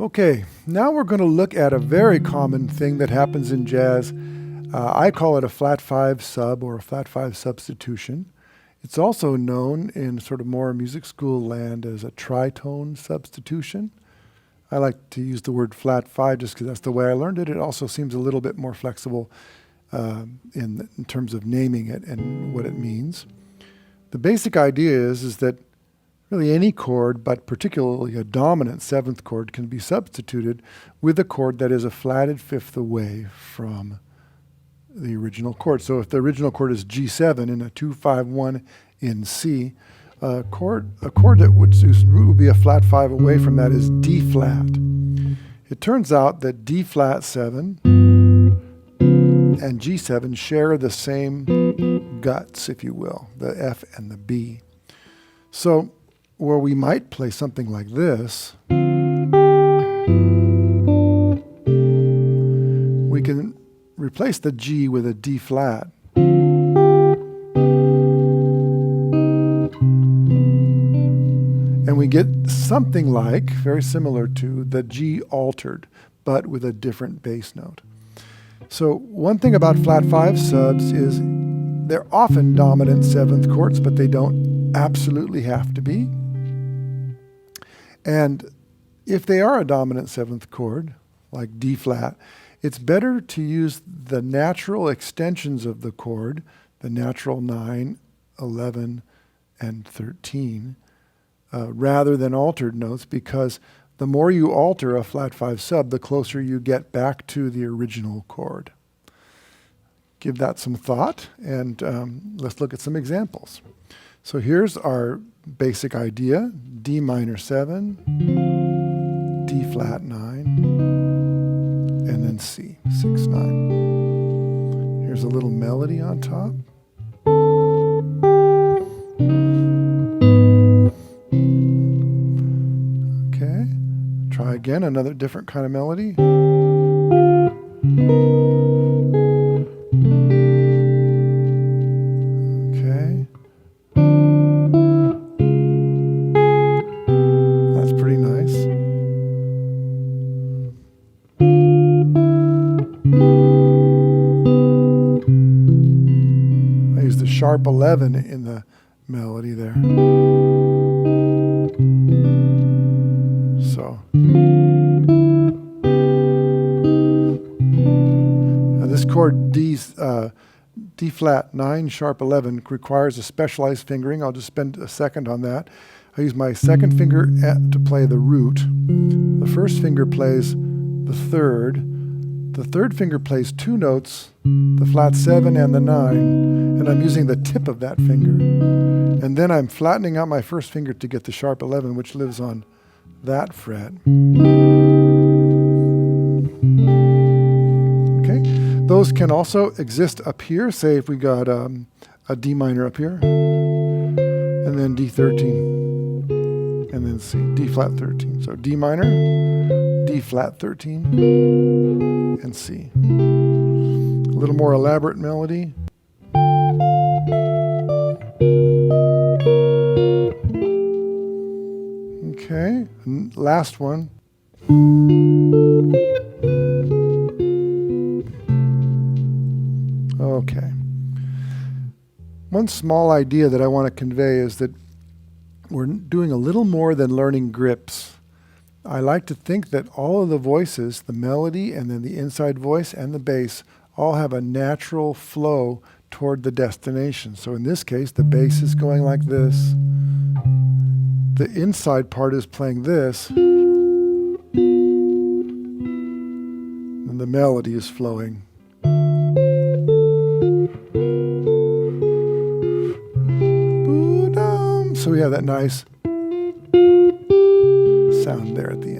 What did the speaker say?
Okay, now we're going to look at a very common thing that happens in jazz. I call it a flat 5 sub or a flat 5 substitution. It's also known in sort of more music school land as a tritone substitution. I like to use the word flat 5 just because that's the way I learned it. It also seems a little bit more flexible in terms of naming it and what it means. The basic idea is that really any chord, but particularly a dominant 7th chord, can be substituted with a chord that is a flatted fifth away from the original chord. So if the original chord is G7 in a 2-5-1 in C, a chord that would be a flat 5 away from that is D flat. It turns out that D flat 7 and G7 share the same guts, if you will, the F and the B. So where we might play something like this, we can replace the G with a D flat. And we get something like, very similar to the G altered, but with a different bass note. So one thing about flat 5 subs is they're often dominant 7th chords, but they don't absolutely have to be. And if they are a dominant 7th chord, like D flat, it's better to use the natural extensions of the chord, the natural 9, 11, and 13, rather than altered notes, because the more you alter a flat 5 sub, the closer you get back to the original chord. Give that some thought, and let's look at some examples. So here's our basic idea: D minor 7, D flat 9, and then C, 6-9. Here's a little melody on top. Okay, try again, another different kind of melody. Okay. That's pretty nice. I use the sharp 11 in the melody there. So now this chord D flat 9 sharp 11 requires a specialized fingering. I'll just spend a second on that. I use my second finger to play the root. The first finger plays the third. The third finger plays 2 notes, the flat 7 and the 9, and I'm using the tip of that finger. And then I'm flattening out my first finger to get the sharp 11, which lives on that fret. Okay, those can also exist up here. Say if we got a D minor up here, and then D13, and then C, D flat 13. So D minor, D flat 13, and C. A little more elaborate melody. Okay, last one. Okay. One small idea that I want to convey is that we're doing a little more than learning grips. I like to think that all of the voices, the melody and then the inside voice and the bass, all have a natural flow toward the destination. So in this case, the bass is going like this. The inside part is playing this. And the melody is flowing. So we have that nice sound there at the end.